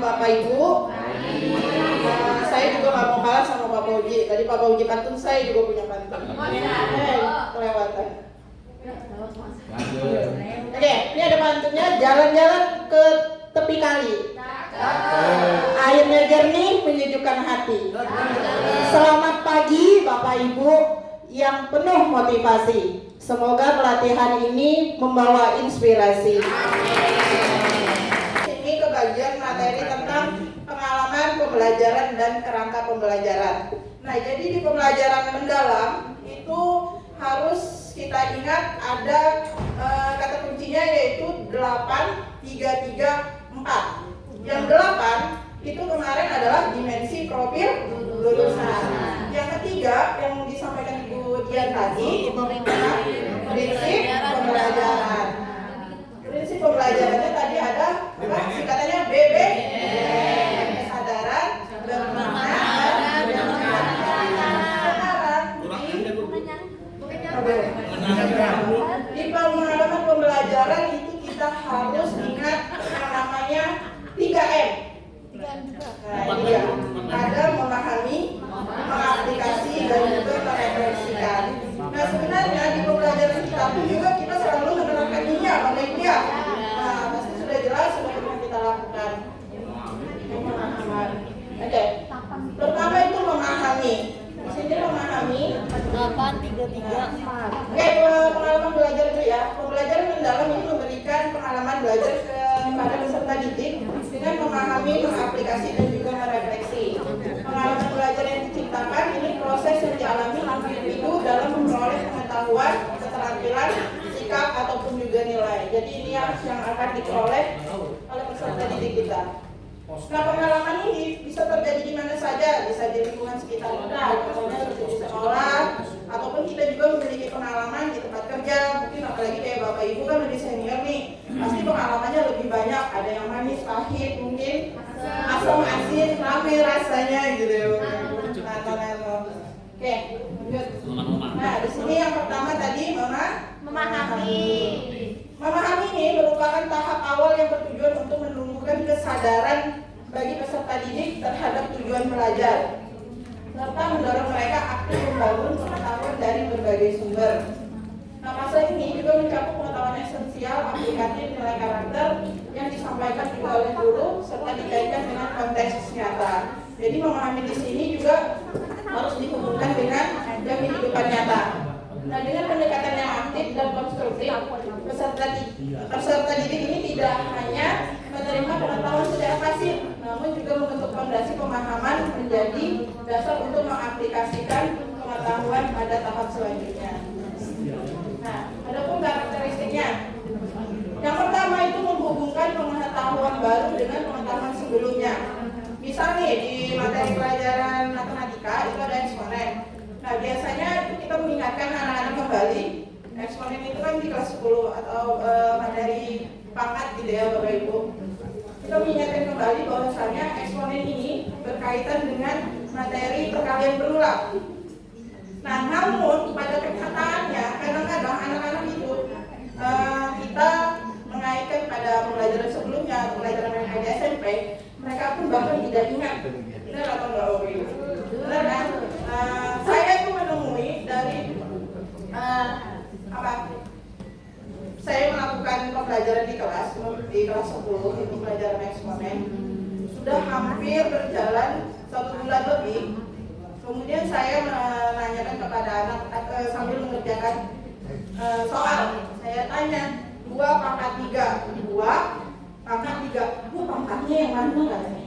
Bapak Ibu. Saya juga nggak mau kalah sama Bapak Uji. Tadi Bapak Uji pantun, saya juga punya pantun. Kelewatan. Oke, ini ada pantunnya. Jalan-jalan ke tepi kali. Airnya jernih, menyejukkan hati. Selamat pagi Bapak Ibu yang penuh motivasi. Semoga pelatihan ini membawa inspirasi. Ini kebagian materi tentang pengalaman pembelajaran dan kerangka pembelajaran. Nah, jadi di pembelajaran mendalam itu harus kita ingat ada kata kuncinya yaitu 8, 3, 3, 4. Yang 8 itu kemarin adalah dimensi profil lulusan. Yang ketiga yang disampaikan Ibu Dian tadi adalah prinsip pembelajaran. Prinsip pembelajarannya tadi ada singkatannya BB, kesadaran, bermanfaat, dan di pengalaman pembelajaran itu kita harus ingat yang namanya 3M. Nah, ini dia. Ada memahami, mengaplikasi, dan juga merefleksikan. Nah, sebenarnya di pembelajaran kita pun juga kita selalu menerapkan ini ya, Nah, pasti sudah jelas, sudah pernah kita lakukan. Pemahaman. Oke. Pertama itu memahami. Di sini memahami 8, 3, 3, 4. Oke, pengalaman belajar itu ya. Pembelajaran mendalam itu memberikan pengalaman belajar kepada peserta didik dengan memahami, mengaplikasi, dan juga merefleksi. Pengalaman belajar yang diciptakan ini proses yang dialami individu dalam memperoleh pengetahuan, keterampilan, sikap, ataupun juga nilai. Jadi ini yang akan diperoleh oleh peserta didik kita. Nah, pengalaman ini bisa terjadi di mana saja, bisa di lingkungan sekitar kita, contohnya seperti di sekolah, ataupun kita juga memiliki pengalaman di tempat kerja. Mungkin apalagi kayak Bapak Ibu kan lebih senior nih, pasti pengalamannya lebih banyak. Ada yang manis, pahit, mungkin asam, asin, rame rasanya gitu. Oke, lanjut. Nah, di sini yang pertama tadi memahami. Memahami ini merupakan tahap awal yang bertujuan untuk menumbuhkan kesadaran bagi peserta didik terhadap tujuan belajar, serta mendorong mereka aktif membangun pengetahuan dari berbagai sumber. Nah, masa ini juga mencakup pengetahuan esensial, aplikatif, nilai karakter yang disampaikan juga oleh guru, serta dikaitkan dengan konteks nyata. Jadi memahami di sini juga harus dihubungkan dengan yang kehidupan nyata. Nah, dengan pendekatan yang aktif dan konstruktif, peserta didik ini tidak hanya menerima pengetahuan secara pasif, namun juga membentuk fondasi pemahaman menjadi dasar untuk mengaplikasikan pengetahuan pada tahap selanjutnya. Nah, adapun karakteristiknya, yang pertama itu menghubungkan pengetahuan baru dengan pengetahuan sebelumnya. Misal nih di materi pelajaran matematika itu ada eksponen. Nah, biasanya itu kita mengingatkan anak-anak kembali. Eksponen itu kan di kelas 10 atau materi pangkat gitu ya Bapak Ibu. Kita mengingatkan kembali bahwasanya eksponen ini berkaitan dengan materi perkalian berulang. Nah, namun pada kenyataannya kadang-kadang anak-anak itu kita mengaitkan pada pembelajaran sebelumnya, pembelajaran mereka di SMP, mereka pun bahkan tidak ingat. Benar atau enggak Bapak Ibu? Benar kan? Saya itu menemui dari saya melakukan pembelajaran di kelas 10 itu pelajaran eksponen sudah hampir berjalan 1 bulan lebih. Kemudian saya menanyakan kepada anak sambil mengerjakan soal. Saya tanya 2 pangkat 3, 2 pangkat 3, Bu pangkatnya yang mana katanya?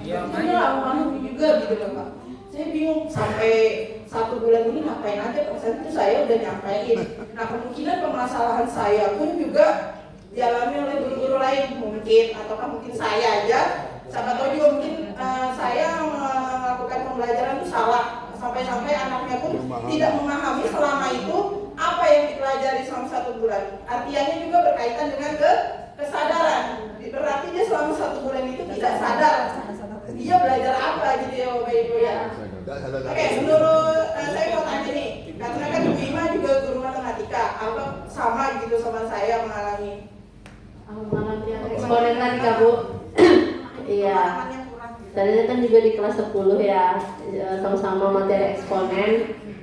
Ini lah mana juga gitu loh Pak. Saya bingung sampai 1 bulan ini ngapain aja, persen itu saya udah nyampein. Nah, kemungkinan permasalahan saya pun juga dialami oleh guru-guru lain mungkin, ataukah mungkin saya aja, siapa tahu juga mungkin saya melakukan pembelajaran itu salah, sampai-sampai anaknya pun tidak memahami selama itu apa yang dipelajari selama 1 bulan. Artinya juga berkaitan dengan kesadaran. Berarti dia selama 1 bulan itu tidak sadar dia belajar apa gitu ya Bapak Ibu ya. Oke, menurut saya mau tanya nih, karena kan Bu Ima juga guru matematika, apa sama gitu sama saya mengalami Eksponen tadi Kak Bu. Iya. pemahaman yang kurang. Tadi kan juga di kelas 10 ya, sama-sama materi eksponen.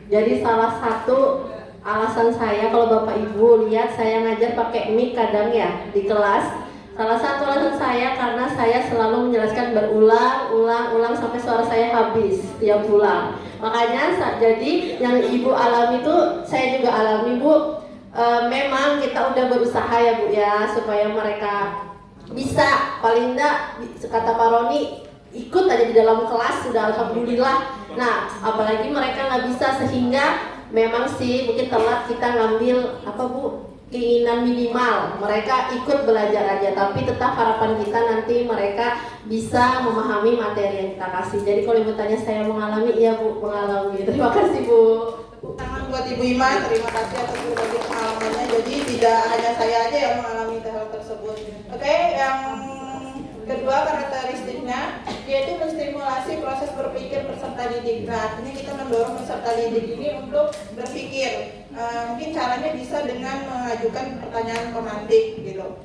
Jadi salah satu alasan saya kalau Bapak Ibu lihat saya ngajar pakai mic kadang ya di kelas. Salah satu alasan saya karena saya selalu menjelaskan berulang-ulang sampai suara saya habis tiap pulang. Makanya jadi yang Ibu alami itu saya juga alami Bu. Memang kita udah berusaha ya Bu ya supaya mereka bisa paling enggak kata Pak Roni ikut aja di dalam kelas sudah alhamdulillah. Nah apalagi mereka nggak bisa sehingga memang sih mungkin telat kita ngambil apa Bu keinginan minimal mereka ikut belajar aja, tapi tetap harapan kita nanti mereka bisa memahami materi yang kita kasih. Jadi kalau Ibu tanya saya mengalami, iya Bu mengalami. Terima kasih Bu. Tepuk tangan buat Ibu Iman, terima kasih atas berbagi pengalamannya. Jadi tidak hanya saya aja yang mengalami hal tersebut. Oke, yang kedua karakteristiknya yaitu menstimulasi proses berpikir peserta didik. Nah, artinya kita mendorong peserta didik ini untuk berpikir. Mungkin caranya bisa dengan mengajukan pertanyaan pemantik gitu.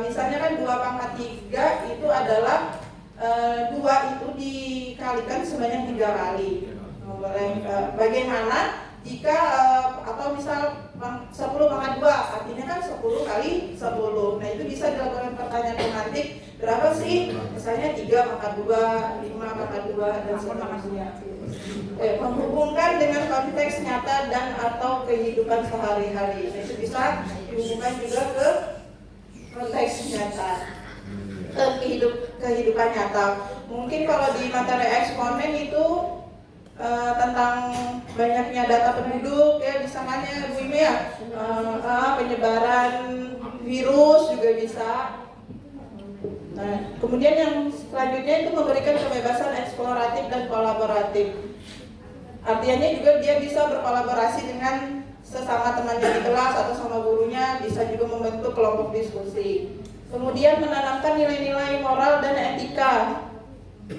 Misalnya kan 2/3 itu adalah 2 itu dikalikan sebanyak 3 kali. Bagaimana jika atau misal 10/2 artinya kan 10 kali 10. Nah itu bisa dilakukan pertanyaan pemantik berapa sih? Misalnya 3/2, 5/2 dan seterusnya. Menghubungkan dengan konteks nyata dan atau kehidupan sehari-hari. Nah, itu bisa dihubungkan juga ke konteks nyata. Kehidupan nyata. Mungkin kalau di materi eksponen itu tentang banyaknya data penduduk ya misalnya Bu Ime ya, penyebaran virus juga bisa. Nah, kemudian yang selanjutnya itu memberikan kebebasan eksploratif dan kolaboratif. Artinya juga dia bisa berkolaborasi dengan sesama temannya di kelas atau sama gurunya, bisa juga membentuk kelompok diskusi. Kemudian menanamkan nilai-nilai moral dan etika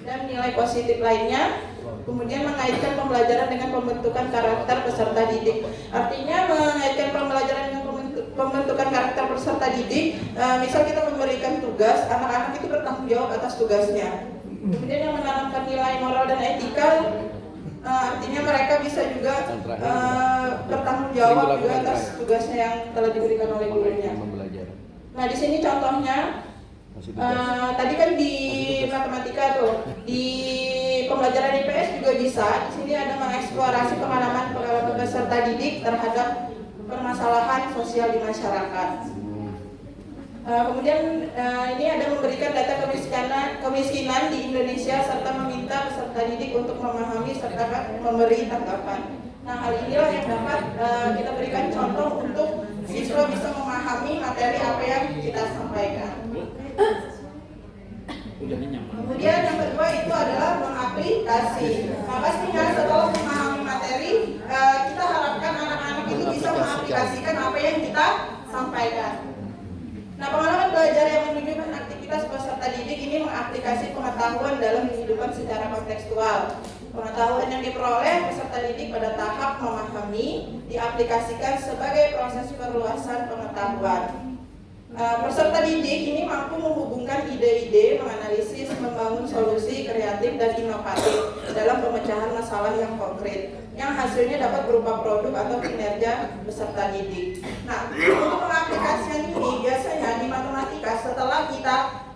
dan nilai positif lainnya. Kemudian mengaitkan pembelajaran dengan pembentukan karakter peserta didik. Artinya mengaitkan pembelajaran dengan pembentukan karakter peserta didik. Misal kita memberikan tugas, anak-anak itu bertanggung jawab atas tugasnya. Kemudian yang menanamkan nilai moral dan etika, artinya mereka bisa juga bertanggung jawab juga atas tugasnya yang telah diberikan oleh gurunya. Nah di sini contohnya. Tadi kan di matematika tuh, di pembelajaran IPS juga bisa. Di sini ada mengeksplorasi pengalaman peserta didik terhadap permasalahan sosial di masyarakat. Kemudian ini ada memberikan data kemiskinan di Indonesia serta meminta peserta didik untuk memahami serta memberi tanggapan. Nah hal inilah yang dapat kita berikan contoh untuk siswa bisa memahami materi apa yang kita sampaikan. Kemudian yang kedua itu adalah mengaplikasi. Nah pastinya setelah memahami materi, kita harapkan anak-anak itu bisa mengaplikasikan apa yang kita sampaikan. Nah pengalaman belajar yang menunjukkan aktivitas peserta didik ini mengaplikasi pengetahuan dalam kehidupan secara kontekstual. Pengetahuan yang diperoleh peserta didik pada tahap memahami diaplikasikan sebagai proses perluasan pengetahuan. Peserta didik ini mampu menghubungkan ide-ide, menganalisis, membangun solusi kreatif dan inovatif dalam pemecahan masalah yang konkret, yang hasilnya dapat berupa produk atau kinerja peserta didik. Nah, untuk pengaplikasian ini biasanya di matematika setelah kita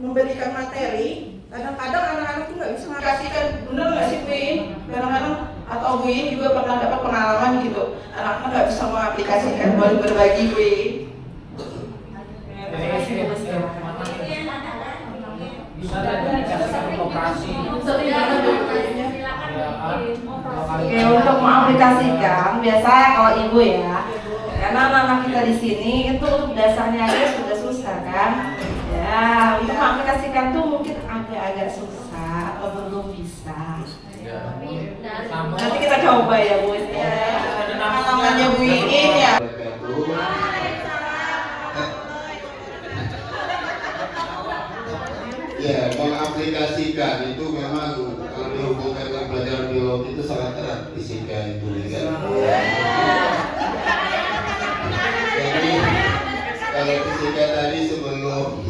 memberikan materi, kadang-kadang anak-anak itu nggak bisa mengaplikasikan, benar nggak sih Bu In? Kadang-kadang atau Bu In juga pernah dapat pengalaman gitu, anak-anak nggak bisa mengaplikasikan, boleh berbagi Bu In. Bisa dikasih operasi. Oke, untuk mengaplikasikan biasa kalau ibu ya, karena anak-anak kita di sini itu dasarnya aja sudah susah kan, ya untuk mengaplikasikan tuh mungkin agak-agak susah atau belum bisa. Nanti kita coba ya Bu. Namanya Bu Iin ya. Ya, mengaplikasikan itu memang kalau dihubungkan dengan pelajaran biologi itu sangat erat fisika itu ya. Jadi kalau fisika tadi sebelum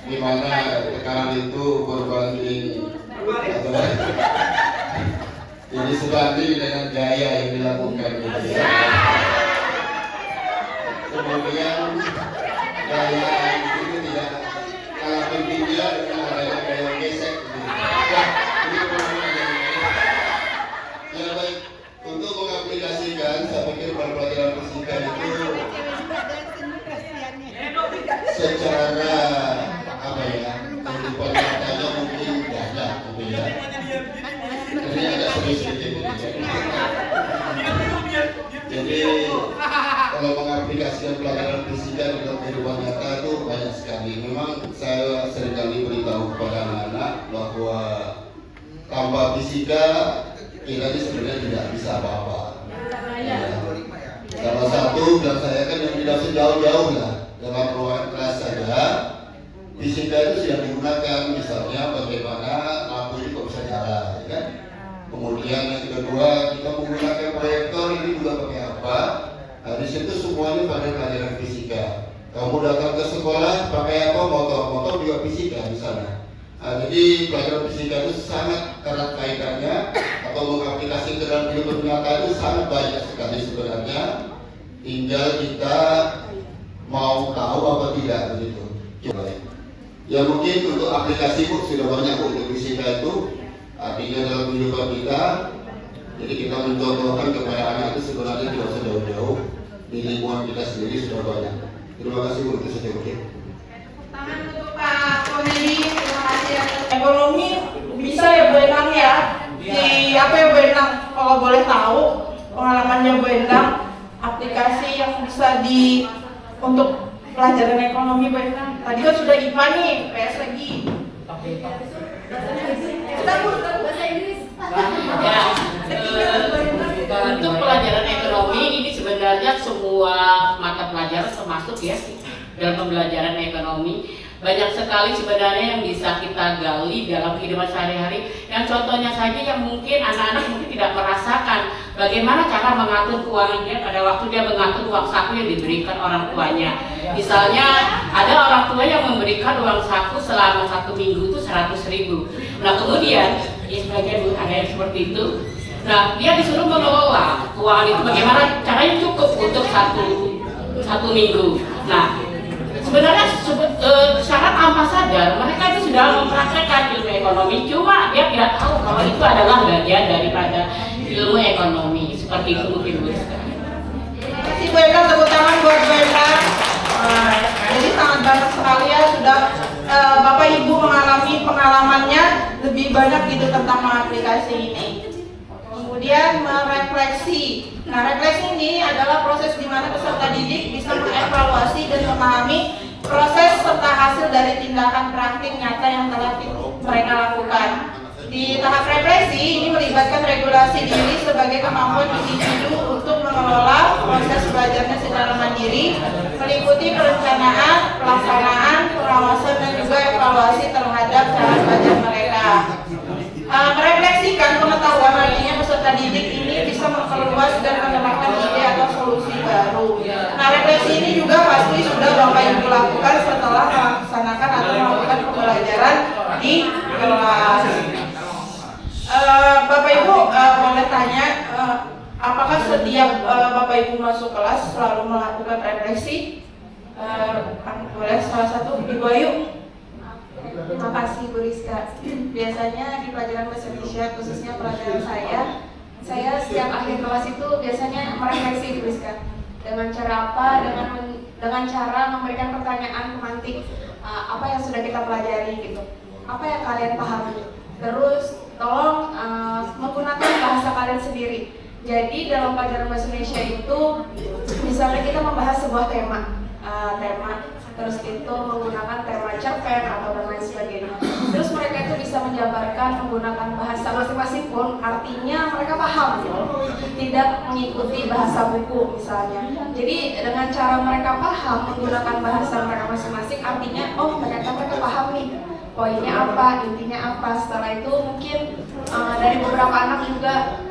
di mana tekanan itu berbanding jadi sebanding dengan gaya yang dilakukan gitu ya. Kemudian gaya itu tidak kalah penting juga dengan adanya gaya gesek gitu. Ini ya baik, untuk mengaplikasikan saya pikir pelajaran fisika itu secara apa ya, kehidupan nyatanya mungkin tidak ada gitu ya. Ini agak serius sedikit jadi kalau mengaplikasikan pelajaran fisika dalam kehidupan nyata itu banyak sekali. Memang saya seringkali beritahu kepada anak-anak bahwa tanpa fisika kita ini sebenarnya tidak bisa apa-apa. Ya. Salah satu dan saya kan yang tidak sejauh-jauh lah dalam ruang kelas saja fisika itu sudah digunakan, misalnya bagaimana lampu ini kok bisa nyala, ya kan? Kemudian yang kedua kita menggunakan proyektor ini juga pakai apa? Nah, di situ semuanya pada pelajaran fisika. Kamu datang ke sekolah pakai apa? Motor juga fisika di sana. Nah, jadi pelajaran fisika itu sangat erat kaitannya atau mengaplikasi ke dalam kehidupan nyata itu sangat banyak sekali sebenarnya. Tinggal kita mau tahu apa tidak begitu. Ya mungkin untuk aplikasi Bu sudah banyak untuk fisika itu. Artinya dalam kehidupan kita, jadi kita mencontohkan kepada anak itu sebenarnya tidak usah jauh-jauh, di lingkungan kita sendiri sudah banyak. Terima kasih Bu, itu saja mungkin. Tangan untuk Pak Komedi, terima kasih. Ekonomi bisa ya Bu Endang ya? Di apa ya Bu Endang? Kalau boleh tahu pengalamannya Bu Endang, aplikasi yang bisa di untuk pelajaran ekonomi Bu Endang. Tadi kan sudah IPA nih, PS lagi. Bahasa Inggris. Ya, untuk pelajaran ekonomi ini sebenarnya semua mata pelajaran termasuk ya dalam pembelajaran ekonomi. Banyak sekali sebenarnya yang bisa kita gali dalam kehidupan sehari-hari. Yang contohnya saja yang mungkin anak-anak mungkin tidak merasakan bagaimana cara mengatur keuangannya pada waktu dia mengatur uang saku yang diberikan orang tuanya. Misalnya ada orang tua yang memberikan uang saku selama 1 minggu itu 100.000. Nah kemudian ya sebagian ada yang seperti itu. Nah dia disuruh mengelola keuangan itu bagaimana caranya cukup untuk satu minggu. Nah sebenarnya secara tanpa sadar mereka itu sudah mempraktekkan ilmu ekonomi, cuma dia tidak tahu kalau itu adalah bagian daripada ilmu ekonomi. Seperti itu mungkin Bu. Terima kasih Bu Endang, tepuk tangan buat Bu Endang. Jadi sangat banyak sekali ya sudah Bapak Ibu mengalami pengalamannya lebih banyak gitu tentang aplikasi ini. Kemudian merefleksi. Nah, refleksi ini adalah proses di mana peserta didik bisa mengevaluasi dan memahami proses serta hasil dari tindakan praktik nyata yang telah mereka lakukan. Di tahap refleksi ini melibatkan regulasi diri sebagai kemampuan individu untuk mengelola proses belajarnya secara mandiri, meliputi perencanaan, pelaksanaan, pengawasan dan juga evaluasi terhadap cara belajar mereka. Merefleksikan pengetahuan artinya peserta didik ini bisa memperluas dan menemukan ide atau solusi baru. Nah, refleksi ini juga pasti sudah Bapak Ibu lakukan setelah melaksanakan atau melakukan pembelajaran di kelas. Bapak Ibu boleh tanya, apakah setiap Bapak Ibu masuk kelas selalu melakukan refleksi? Boleh salah satu Ibu Ayu. Terima kasih Bu Rizka. Biasanya di pelajaran bahasa Indonesia, khususnya pelajaran saya setiap akhir kelas itu biasanya merefleksi Bu Rizka. Dengan cara apa? Dengan cara memberikan pertanyaan pemantik apa yang sudah kita pelajari gitu. Apa yang kalian pahami? Terus tolong menggunakan bahasa kalian sendiri. Jadi dalam pelajaran bahasa Indonesia itu misalnya kita membahas sebuah tema, terus itu menggunakan tema cerpen atau dan lain sebagainya. Terus mereka itu bisa menjabarkan menggunakan bahasa masing-masing pun artinya mereka paham gitu. Tidak mengikuti bahasa buku misalnya. Jadi dengan cara mereka paham menggunakan bahasa mereka masing-masing artinya oh mereka paham nih poinnya apa, intinya apa. Setelah itu mungkin dari beberapa anak juga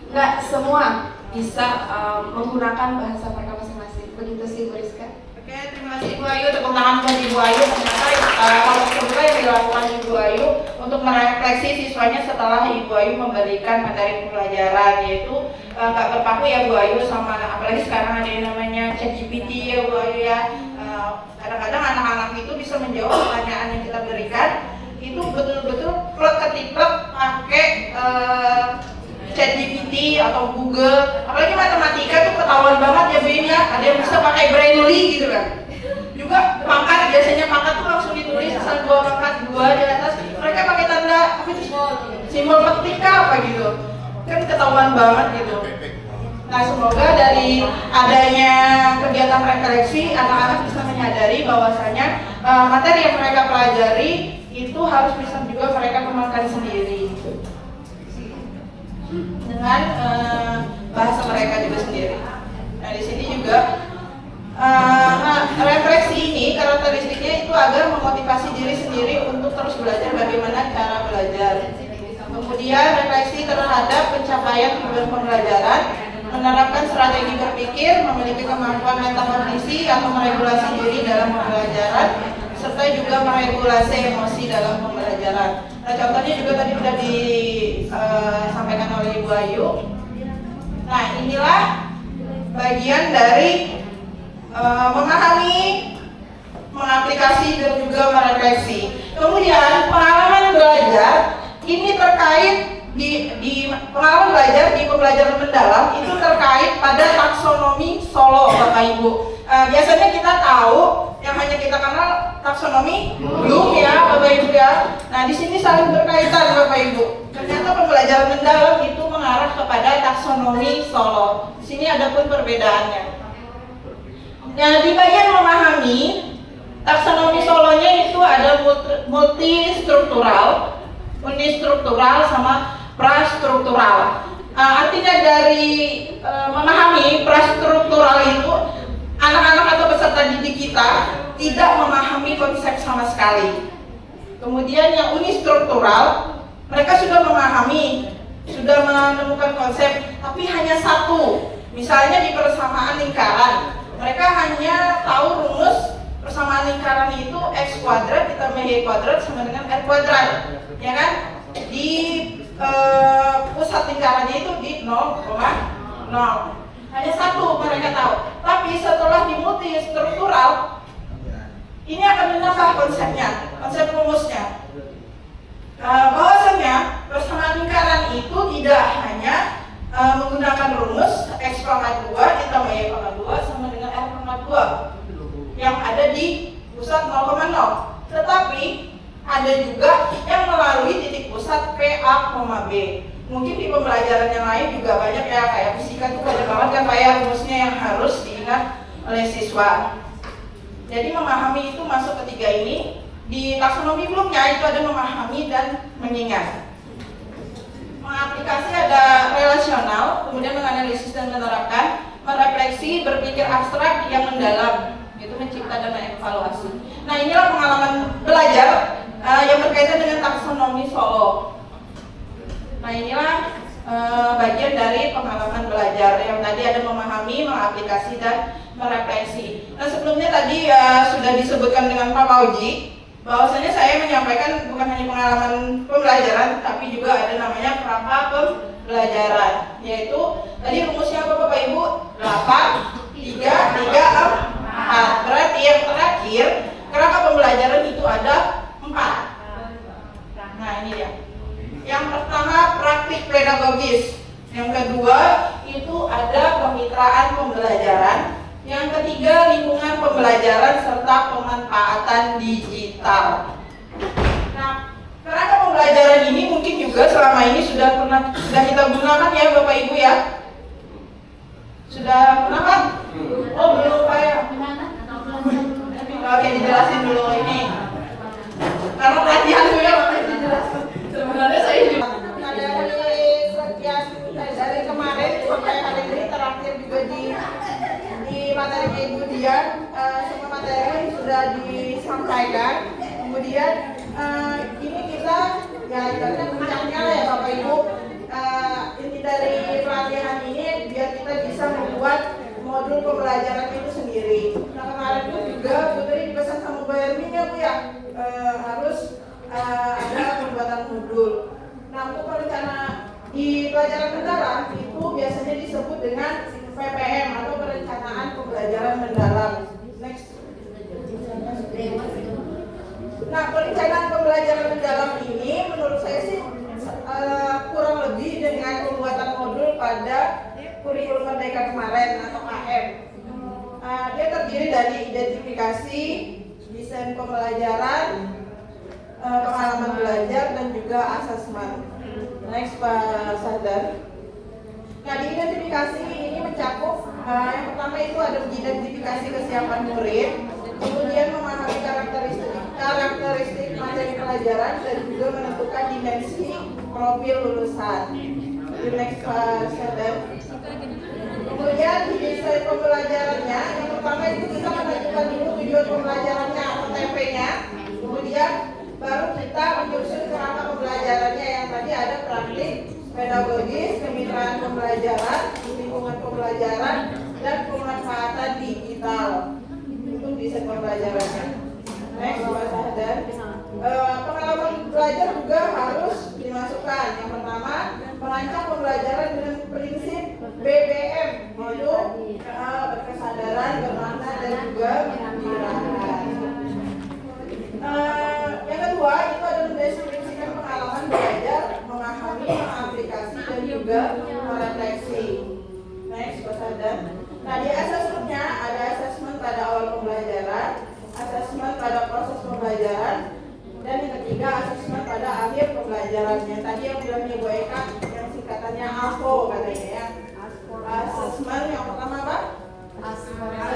nggak semua bisa menggunakan bahasa mereka masing-masing. Begitu sih Bu Rizka. Oke, terima kasih Ibu Ayu, tepuk tangan buat Ibu Ayu. Ternyata kalau terbuka yang dilakukan Ibu Ayu untuk merefleksi siswanya setelah Ibu Ayu memberikan materi pembelajaran, yaitu nggak berpaku ya Bu Ayu sama, apalagi sekarang ada yang namanya ChatGPT ya Bu Ayu ya. Kadang-kadang anak-anak itu bisa menjawab pertanyaan yang kita berikan itu betul-betul plek-ketiplek pakai ChatGPT atau Google. Apalagi matematika tuh ketahuan banget ya Bu ya, ada yang bisa pakai Brainly gitu kan. Juga pangkat, biasanya pangkat tuh langsung ditulis asal 2 pangkat 2 di atas, mereka pakai tanda apa itu, simbol petika apa gitu, kan ketahuan banget gitu. Nah, semoga dari adanya kegiatan refleksi anak-anak bisa menyadari bahwasanya materi yang mereka pelajari itu harus bisa juga mereka kembangkan sendiri dengan bahasa mereka juga sendiri. Nah, di sini juga refleksi ini karakteristiknya itu agar memotivasi diri sendiri untuk terus belajar bagaimana cara belajar. Kemudian refleksi terhadap pencapaian tujuan pembelajaran, menerapkan strategi berpikir, memiliki kemampuan metakognisi atau meregulasi diri dalam pembelajaran, serta juga meregulasi emosi dalam pembelajaran. Nah, contohnya juga tadi sudah disampaikan oleh Ibu Ayu. Nah, inilah bagian dari memahami, mengaplikasi dan juga merefleksi. Kemudian pengalaman belajar ini terkait di pengalaman belajar di pembelajaran mendalam itu terkait pada taksonomi Solo, Bapak Ibu. Biasanya kita tahu yang hanya kita kenal taksonomi Bloom ya, Bapak Ibu ya. Nah, di sini saling berkaitan Bapak Ibu. Ternyata pembelajaran mendalam itu mengarah kepada taksonomi Solo. Di sini ada pun perbedaannya. Nah, di bagian memahami taksonomi Solonya itu ada multistruktural, unistruktural sama prastruktural. Artinya dari memahami prastruktural itu anak-anak atau peserta didik kita tidak memahami konsep sama sekali. Kemudian yang unistruktural, mereka sudah memahami, sudah menemukan konsep, tapi hanya satu. Misalnya di persamaan lingkaran, mereka hanya tahu rumus persamaan lingkaran itu x kuadrat ditambah y kuadrat sama dengan r kuadrat, ya kan? Di pusat lingkarannya itu di 0,0. Hanya satu mereka tahu. Tapi setelah di multistruktural, ini akan menambah konsepnya, konsep rumusnya. Bahwasanya persamaan lingkaran itu tidak hanya menggunakan rumus x pangkat 2 ditambah y pangkat 2 sama dengan r pangkat 2 yang ada di pusat 0,0, tetapi ada juga yang melalui titik pusat PA, B. Mungkin di pembelajaran yang lain juga banyak ya, kayak fisika itu banyak banget kan kayak rumusnya yang harus diingat oleh siswa. Jadi memahami itu masuk ketiga ini. Di taksonomi Bloomnya itu ada memahami dan mengingat. Mengaplikasi ada relasional, kemudian menganalisis dan menerapkan, merefleksi, berpikir abstrak yang mendalam, itu mencipta dan mengevaluasi. Nah, inilah pengalaman belajar yang berkaitan dengan taksonomi Solo. Nah, inilah bagian dari pengalaman belajar yang tadi ada memahami, mengaplikasi dan merefleksi. Nah, sebelumnya tadi sudah disebutkan dengan Pak Pauji bahwasanya saya menyampaikan bukan hanya pengalaman pembelajaran, tapi juga ada namanya kerangka pembelajaran, yaitu tadi rumusnya apa Bapak Ibu? 8, 3, 3, 4. Berarti yang terakhir kerangka pembelajaran itu ada 4. Nah, ini dia. Yang pertama praktik pedagogis, yang kedua itu ada kemitraan pembelajaran, yang ketiga lingkungan pembelajaran serta pemanfaatan digital. Nah, kerangka pembelajaran ini mungkin juga selama ini sudah kita gunakan ya Bapak Ibu ya. Sudah pernah kan? Oh, belum Pak ya. Oke, dijelasin dulu ini. Karena pelatihan dulu ya Bapak dijelaskan. Sebenarnya saya juga dari kemarin sampai hari ini terakhir juga di materi Ibu Dian, semua materi sudah disampaikan. Kemudian ini kita ya ibaratnya puncaknya ya Bapak Ibu. Inti dari pelatihan ini biar kita bisa membuat modul pembelajaran itu sendiri. Nah, kemarin itu juga pelajaran mendalam itu biasanya disebut dengan PPM atau perencanaan pembelajaran mendalam. Next. Nah, perencanaan pembelajaran mendalam ini menurut saya sih kurang lebih dengan pembuatan modul pada kurikulum Merdeka kemarin atau KM. Dia terdiri dari identifikasi, desain pembelajaran, pengalaman belajar, dan juga asesmen. Next, Pak Sadar. Nah, di identifikasi ini mencakup yang pertama itu ada identifikasi kesiapan murid, kemudian memahami karakteristik materi pelajaran, dan juga menentukan dimensi profil lulusan. Next, Pak Sadar. Kemudian di desain pembelajarannya, yang pertama itu kita menentukan dulu tujuan pembelajarannya atau TP-nya, kemudian baru kita menyusun kerangka pembelajarannya yang tadi ada praktik, pedagogis, kemitraan pembelajaran, lingkungan pembelajaran, dan pemanfaatan digital. Itu desain pembelajarannya. Next, Pak Sahdan. Pengalaman belajar juga harus dimasukkan. Yang pertama, merancang pembelajaran dengan prinsip BBM, yaitu berkesadaran, bermakna, dan juga menggembirakan. Yang kedua itu ada mendeskripsikan pengalaman belajar, memahami, mengaplikasi, dan juga merefleksi. Next, Pak Sadar. Nah, di asesmennya ada asesmen pada awal pembelajaran, asesmen pada proses pembelajaran, dan yang ketiga asesmen pada akhir pembelajaran. Yang tadi yang bilangnya Bu Eka, yang singkatannya ASPO katanya ya. Asesmen yang pertama apa? Asesmen, yang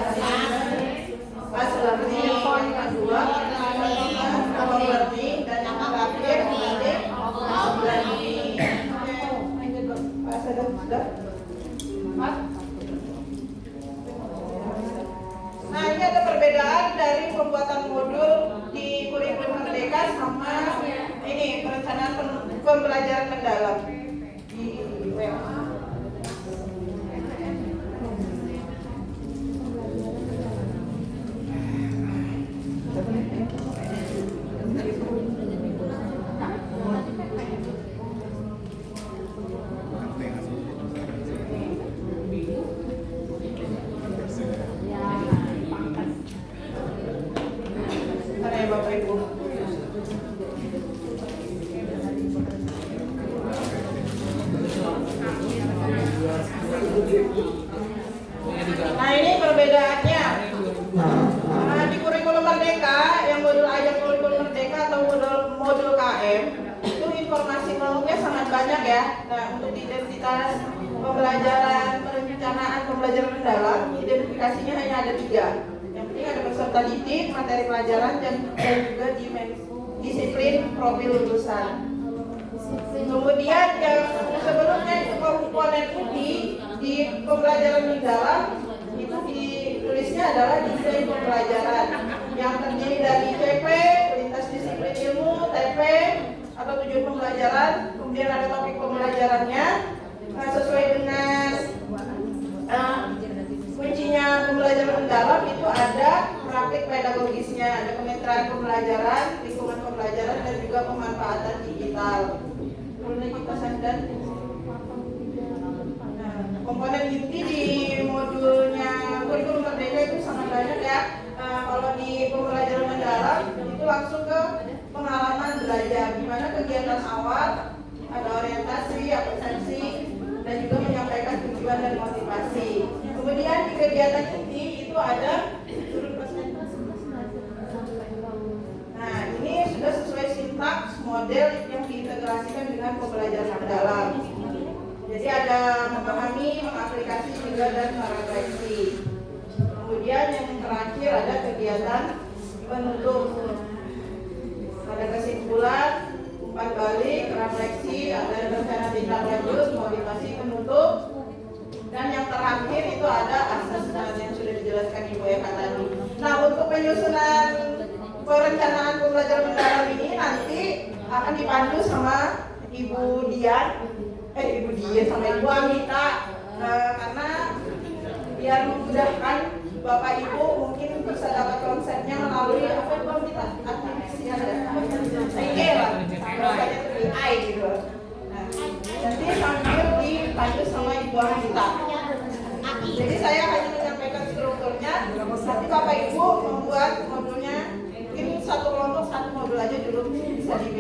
kedua learning, dan yang terakhir learning. Pak Sadar sudah? Nah, ini ada perbedaan dari pembuatan modul di kurikulum Merdeka sama ini perencanaan pembelajaran mendalam di web. Bapak Ibu. Nah, ini perbedaannya. Nah, di kurikulum Merdeka, yang modul ajak kurikulum Merdeka atau modul KM, itu informasi kelompoknya sangat banyak ya. Nah, untuk identitas pembelajaran, perencanaan pembelajaran mendalam, identifikasinya hanya ada 3. Yang penting ada peserta didik, materi pelajaran, dan juga disiplin profil lulusan. Kemudian yang sebelumnya itu komponen di pembelajaran mendalam itu ditulisnya adalah desain pembelajaran yang terdiri dari CP, lintas disiplin ilmu, TP atau tujuan pembelajaran, kemudian ada topik pembelajarannya sesuai dengan kuncinya pembelajaran mendalam itu ada praktik pedagogisnya, ada kemitraan pembelajaran, lingkungan pembelajaran, dan juga pemanfaatan digital. Kemudian kita sadar komponen inti di modulnya kurikulum Merdeka itu sangat banyak ya. Kalau di pembelajaran mendalam itu langsung ke pengalaman belajar, di mana kegiatan awal ada orientasi, absensi, dan juga menyampaikan tujuan dan motivasi. Kemudian di kegiatan inti itu ada nah ini sudah sesuai sintaks model yang diintegrasikan dengan pembelajaran mendalam. Jadi ada memahami, mengaplikasi juga, dan merefleksi. Kemudian yang terakhir ada kegiatan penutup. Ada kesimpulan, umpan balik, refleksi, ada rencana tindak lanjut, motivasi penutup, dan yang terakhir itu ada asesmen yang sudah dijelaskan Ibu Eka tadi. Nah, untuk penyusunan perencanaan pembelajaran mendalam ini nanti akan dipandu sama Ibu Dian sama Ibu Amita, karena biar memudahkan Bapak Ibu mungkin bisa dapat konsepnya melalui apa itu Amita? Aktivisi ada IG lah, rasanya itu AI gitu. Nah, nanti sambil Nanti Bapak Ibu membuat modulnya, mungkin satu kelompok satu modul aja dulu bisa di